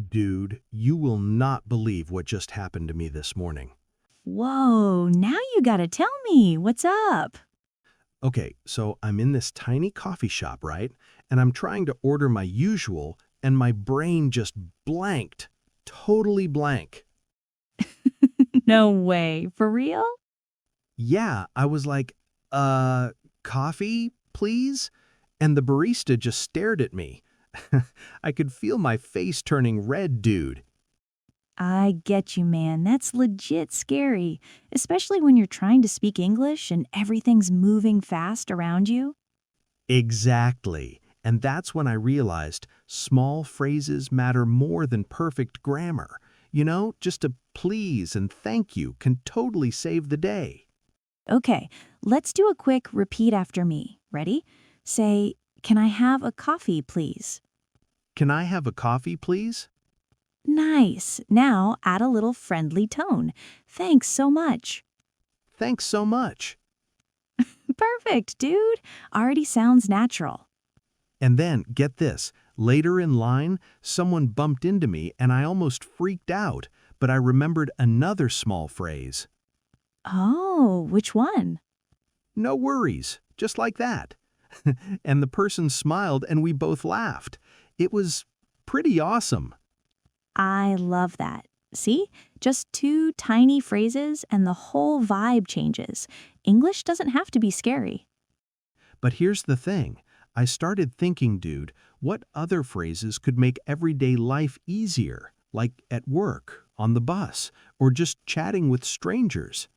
Dude, you will not believe what just happened to me this morning. Whoa, now you gotta tell me. What's up? Okay, so I'm in this tiny coffee shop, right? And I'm trying to order my usual, and my brain just blanked. Totally blank. No way. For real? Yeah, I was like, uh, coffee, please? And the barista just stared at me. I could feel my face turning red, dude. I get you, man. That's legit scary, especially when you're trying to speak English and everything's moving fast around you. Exactly. And that's when I realized small phrases matter more than perfect grammar. Just a please and thank you can totally save the day. Okay, let's do a quick repeat after me. Ready? Say, can I have a coffee, please? Can I have a coffee, please? Nice. Now add a little friendly tone. Thanks so much. Thanks so much. Perfect, dude. Already sounds natural. And then, get this, later in line, someone bumped into me and I almost freaked out, but I remembered another small phrase. Oh, which one? No worries, just like that. And the person smiled and we both laughed. It was pretty awesome. I love that. See? Just two tiny phrases and the whole vibe changes. English doesn't have to be scary. But here's the thing. I started thinking, dude, what other phrases could make everyday life easier, like at work, on the bus, or just chatting with strangers?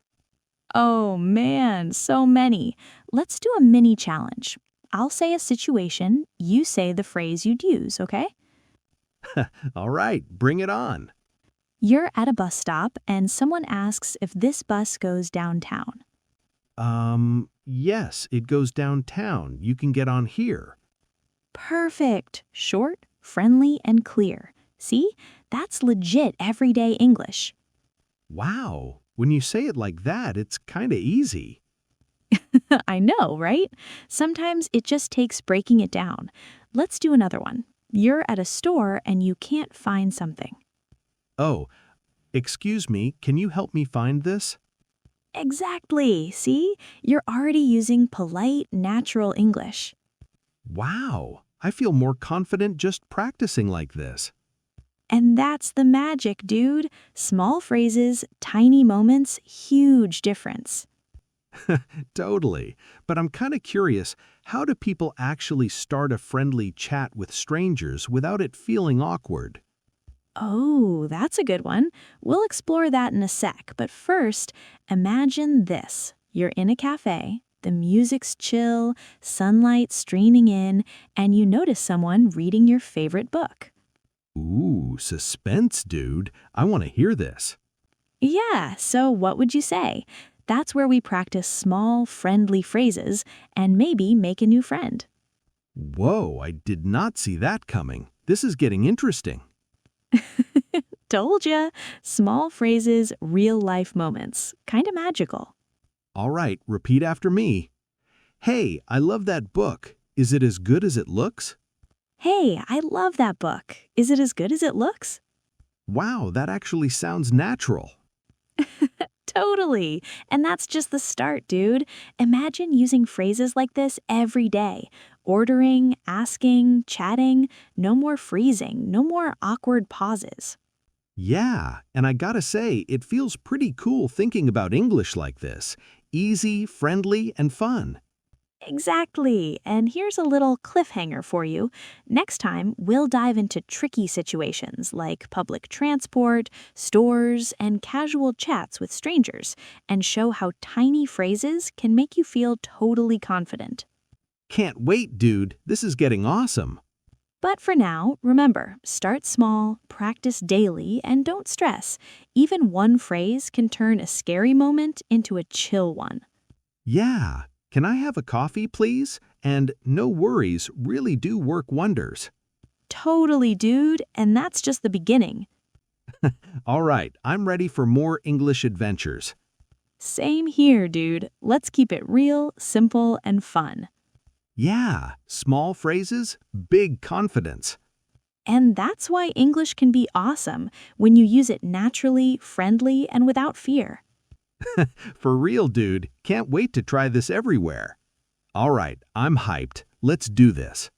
Oh man, so many. Let's do a mini challenge. I'll say a situation, you say the phrase you'd use, okay? All right, bring it on. You're at a bus stop and someone asks if this bus goes downtown. Yes, it goes downtown. You can get on here. Perfect. Short, friendly, and clear. See? That's legit everyday English. Wow, when you say it like that, it's kinda easy. I know, right? Sometimes it just takes breaking it down. Let's do another one. You're at a store and you can't find something. Oh, excuse me, can you help me find this? Exactly. See? You're already using polite, natural English. Wow, I feel more confident just practicing like this. And that's the magic, dude. Small phrases, tiny moments, huge difference. Totally. But I'm kinda curious, how do people actually start a friendly chat with strangers without it feeling awkward? Oh, that's a good one. We'll explore that in a sec, but first, imagine this. You're in a cafe, the music's chill, sunlight streaming in, and you notice someone reading your favorite book. Ooh, suspense, dude. I want to hear this. Yeah, so what would you say? That's where we practice small, friendly phrases and maybe make a new friend. Whoa, I did not see that coming. This is getting interesting. Told ya! Small phrases, real life moments. Kinda magical. All right, repeat after me. Hey, I love that book. Is it as good as it looks? Hey, I love that book. Is it as good as it looks? Wow, that actually sounds natural. Totally. And that's just the start, dude. Imagine using phrases like this every day. Ordering, asking, chatting. No more freezing. No more awkward pauses. Yeah, and I gotta say, it feels pretty cool thinking about English like this. Easy, friendly, and fun. Exactly. And here's a little cliffhanger for you. Next time, we'll dive into tricky situations like public transport, stores, and casual chats with strangers, and show how tiny phrases can make you feel totally confident. Can't wait, dude. This is getting awesome. But for now, remember, start small, practice daily, and don't stress. Even one phrase can turn a scary moment into a chill one. Yeah. Can I have a coffee, please? And no worries really do work wonders. Totally, dude, and that's just the beginning. All right, I'm ready for more English adventures. Same here, dude. Let's keep it real, simple, and fun. Yeah, small phrases, big confidence. And that's why English can be awesome when you use it naturally, friendly, and without fear. For real, dude. Can't wait to try this everywhere. All right, I'm hyped. Let's do this.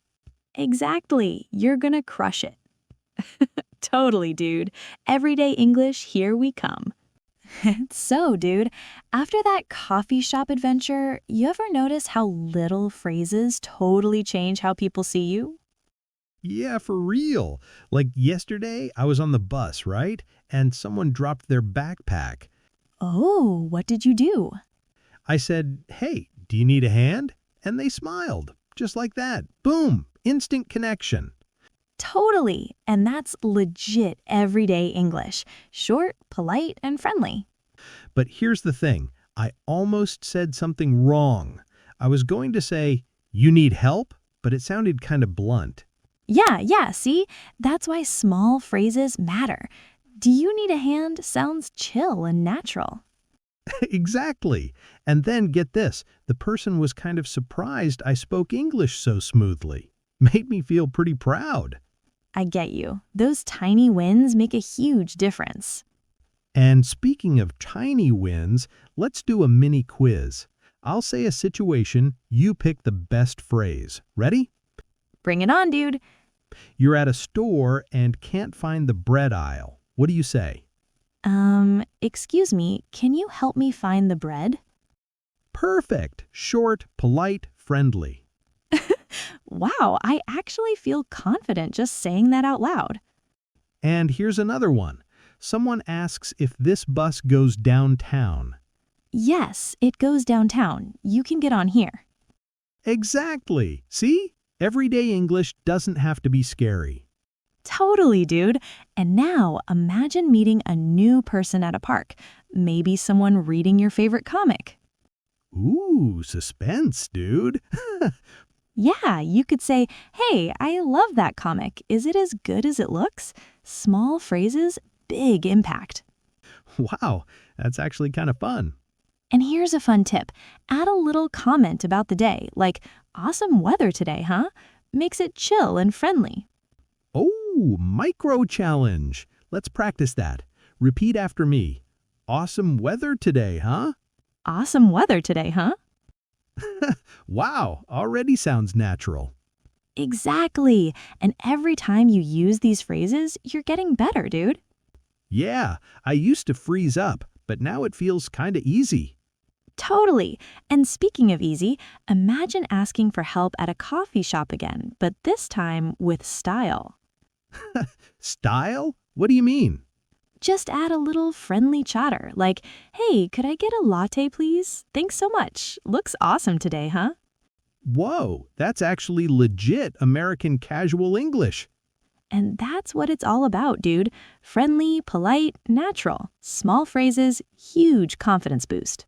Exactly. You're gonna crush it. Totally, dude. Everyday English, here we come. So, dude, after that coffee shop adventure, you ever notice how little phrases totally change how people see you? Yeah, for real. Like yesterday, I was on the bus, right? And someone dropped their backpack. Oh, what did you do? I said, "Hey, do you need a hand?" And they smiled. Just like that. Boom! Instant connection. Totally. And that's legit everyday English. Short, polite, and friendly. But here's the thing. I almost said something wrong. I was going to say, "You need help?" But it sounded kind of blunt. Yeah, see? That's why small phrases matter. Do you need a hand sounds chill and natural. Exactly. And then get this. The person was kind of surprised I spoke English so smoothly. Made me feel pretty proud. I get you. Those tiny wins make a huge difference. And speaking of tiny wins, let's do a mini quiz. I'll say a situation, you pick the best phrase. Ready? Bring it on, dude. You're at a store and can't find the bread aisle. What do you say? Excuse me, can you help me find the bread? Perfect. Short, polite, friendly. Wow, I actually feel confident just saying that out loud. And here's another one. Someone asks if this bus goes downtown. Yes, it goes downtown. You can get on here. Exactly. See? Everyday English doesn't have to be scary. Totally, dude. And now imagine meeting a new person at a park. Maybe someone reading your favorite comic. Ooh, suspense, dude. Yeah, you could say, "Hey, I love that comic. Is it as good as it looks?" Small phrases, big impact. Wow, that's actually kind of fun. And here's a fun tip. Add a little comment about the day, like, "Awesome weather today, huh?" Makes it chill and friendly. Oh, micro challenge. Let's practice that. Repeat after me. Awesome weather today, huh? Awesome weather today, huh? Wow, already sounds natural. Exactly. And every time you use these phrases, you're getting better, dude. Yeah, I used to freeze up, but now it feels kind of easy. Totally. And speaking of easy, imagine asking for help at a coffee shop again, but this time with style. Style? What do you mean? Just add a little friendly chatter, like, "Hey, could I get a latte, please? Thanks so much. Looks awesome today, huh?" Whoa, that's actually legit American casual English. And that's what it's all about, dude. Friendly, polite, natural. Small phrases, huge confidence boost.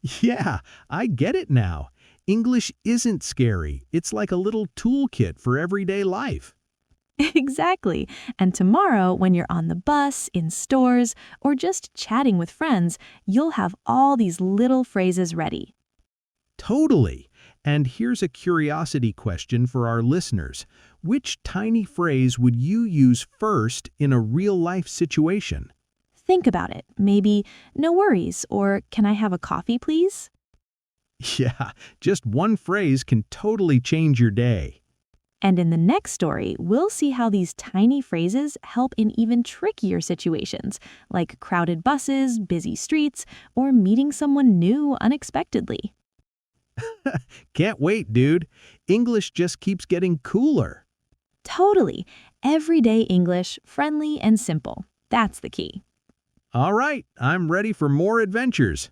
Yeah, I get it now. English isn't scary. It's like a little toolkit for everyday life. Exactly. And tomorrow, when you're on the bus, in stores, or just chatting with friends, you'll have all these little phrases ready. Totally. And here's a curiosity question for our listeners. Which tiny phrase would you use first in a real-life situation? Think about it. Maybe, "No worries," or "Can I have a coffee, please?" Yeah, just one phrase can totally change your day. And in the next story, we'll see how these tiny phrases help in even trickier situations, like crowded buses, busy streets, or meeting someone new unexpectedly. Can't wait, dude. English just keeps getting cooler. Totally. Everyday English, friendly and simple. That's the key. All right, I'm ready for more adventures.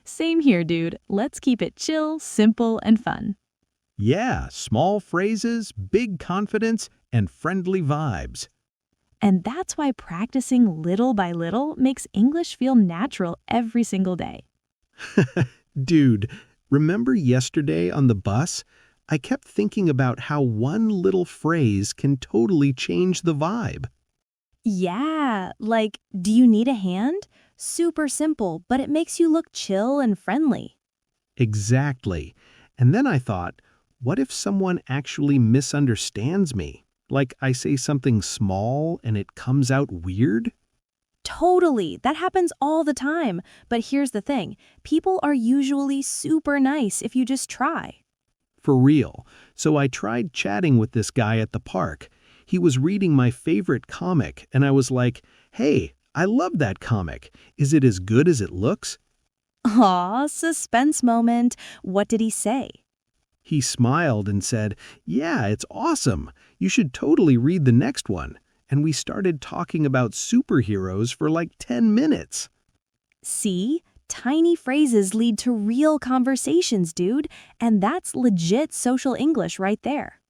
Same here, dude. Let's keep it chill, simple, and fun. Yeah, small phrases, big confidence, and friendly vibes. And that's why practicing little by little makes English feel natural every single day. Dude, remember yesterday on the bus? I kept thinking about how one little phrase can totally change the vibe. Yeah, like, "Do you need a hand?" Super simple, but it makes you look chill and friendly. Exactly. And then I thought, what if someone actually misunderstands me? Like I say something small and it comes out weird? Totally. That happens all the time. But here's the thing. People are usually super nice if you just try. For real. So I tried chatting with this guy at the park. He was reading my favorite comic, and I was like, "Hey, I love that comic. Is it as good as it looks?" Aw, suspense moment. What did he say? He smiled and said, "Yeah, it's awesome. You should totally read the next one." And we started talking about superheroes for like 10 minutes. See? Tiny phrases lead to real conversations, dude. And that's legit social English right there.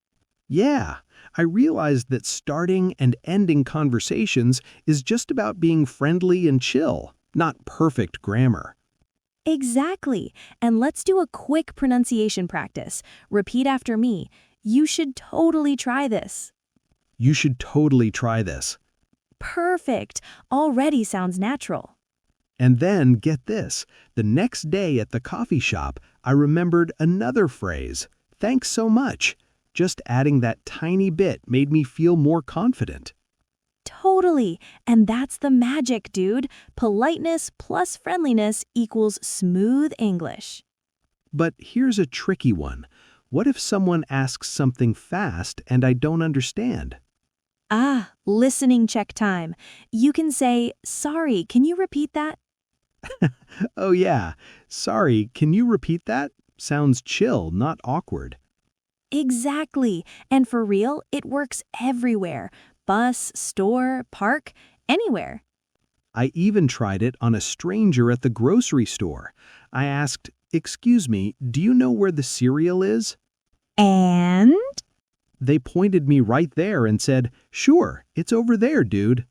Yeah, I realized that starting and ending conversations is just about being friendly and chill, not perfect grammar. Exactly. And let's do a quick pronunciation practice. Repeat after me. You should totally try this. You should totally try this. Perfect. Already sounds natural. And then, get this, the next day at the coffee shop, I remembered another phrase, "Thanks so much." Just adding that tiny bit made me feel more confident. Totally. And that's the magic, dude. Politeness plus friendliness equals smooth English. But here's a tricky one. What if someone asks something fast and I don't understand? Ah, listening check time. You can say, sorry, can you repeat that? Oh yeah, sorry, can you repeat that? Sounds chill, not awkward. Exactly. And for real, it works everywhere. Bus, store, park, anywhere. I even tried it on a stranger at the grocery store. I asked, "Excuse me, do you know where the cereal is?" And? They pointed me right there and said, "Sure, it's over there, dude."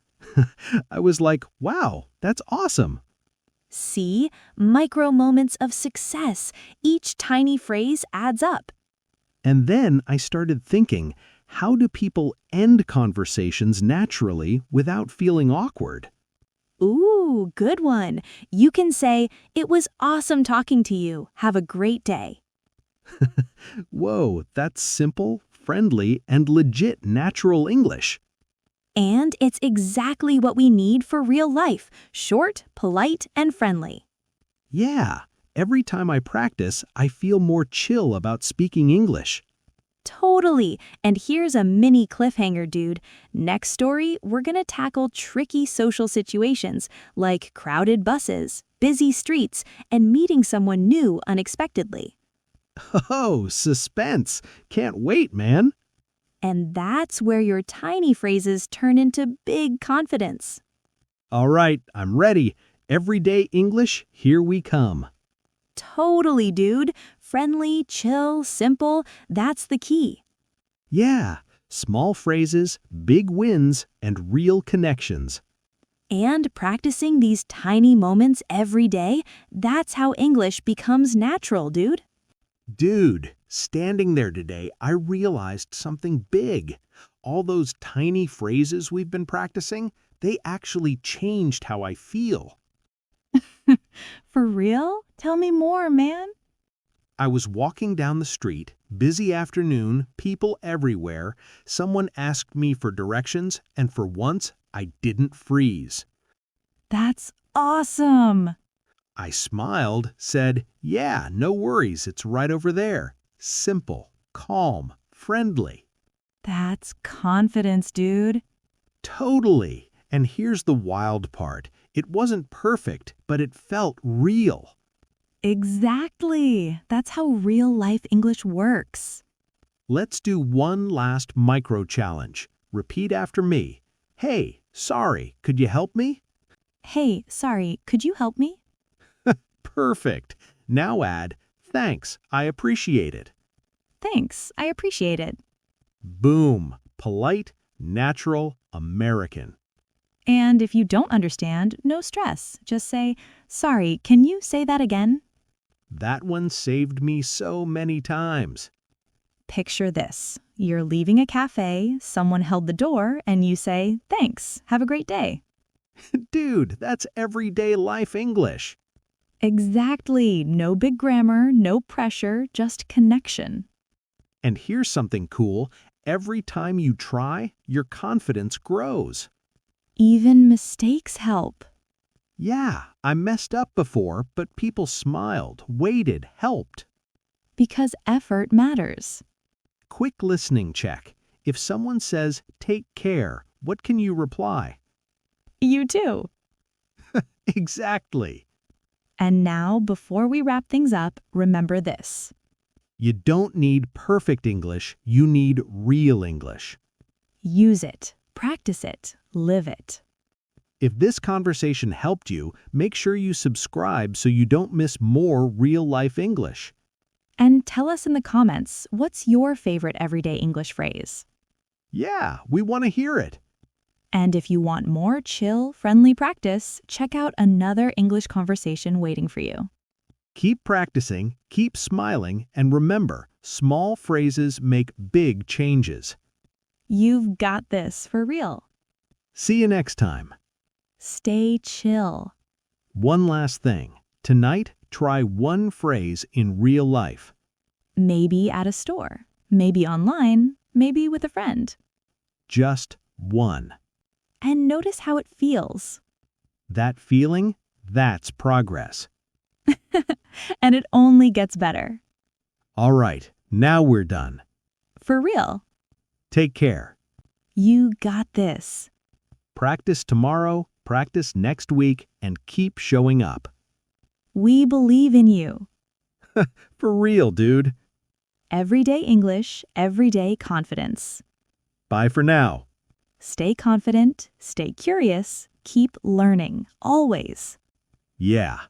I was like, wow, that's awesome. See? Micro moments of success. Each tiny phrase adds up. And then I started thinking, how do people end conversations naturally without feeling awkward? Ooh, good one. You can say, it was awesome talking to you. Have a great day. Whoa, that's simple, friendly, and legit natural English. And it's exactly what we need for real life. Short, polite, and friendly. Yeah, every time I practice, I feel more chill about speaking English. Totally. And here's a mini cliffhanger, dude. Next story, we're gonna tackle tricky social situations like crowded buses, busy streets, and meeting someone new unexpectedly. Oh, suspense. Can't wait, man. And that's where your tiny phrases turn into big confidence. All right, I'm ready. Everyday English, here we come. Totally, dude. Friendly, chill, simple, that's the key. Yeah, small phrases, big wins, and real connections. And practicing these tiny moments every day, that's how English becomes natural, dude. Dude, standing there today, I realized something big. All those tiny phrases we've been practicing, they actually changed how I feel. For real? Tell me more, man. I was walking down the street, busy afternoon, people everywhere. Someone asked me for directions, and for once, I didn't freeze. That's awesome. I smiled, said, "Yeah, no worries, it's right over there." Simple, calm, friendly. That's confidence, dude. Totally. And here's the wild part. It wasn't perfect, but it felt real. Exactly. That's how real life English works. Let's do one last micro challenge. Repeat after me. Hey, sorry, could you help me? Hey, sorry, could you help me? Perfect. Now add, thanks, I appreciate it. Thanks, I appreciate it. Boom. Polite, natural, American. And if you don't understand, no stress. Just say, sorry, can you say that again? That one saved me so many times. Picture this. You're leaving a cafe, someone held the door, and you say, thanks, have a great day. Dude, that's everyday life English. Exactly. No big grammar, no pressure, just connection. And here's something cool. Every time you try, your confidence grows. Even mistakes help. Yeah, I messed up before, but people smiled, waited, helped. Because effort matters. Quick listening check. If someone says, take care, what can you reply? You too. Exactly. And now, before we wrap things up, remember this. You don't need perfect English, you need real English. Use it, practice it, live it. If this conversation helped you, make sure you subscribe so you don't miss more real-life English. And tell us in the comments, what's your favorite everyday English phrase? Yeah, we want to hear it. And if you want more chill, friendly practice, check out another English conversation waiting for you. Keep practicing, keep smiling, and remember, small phrases make big changes. You've got this for real. See you next time. Stay chill. One last thing. Tonight, try one phrase in real life. Maybe at a store, maybe online, maybe with a friend. Just one. And notice how it feels. That feeling, that's progress. And it only gets better. All right, now we're done. For real. Take care. You got this. Practice tomorrow, practice next week, and keep showing up. We believe in you. For real, dude. Everyday English, everyday confidence. Bye for now. Stay confident, stay curious, keep learning, always. Yeah.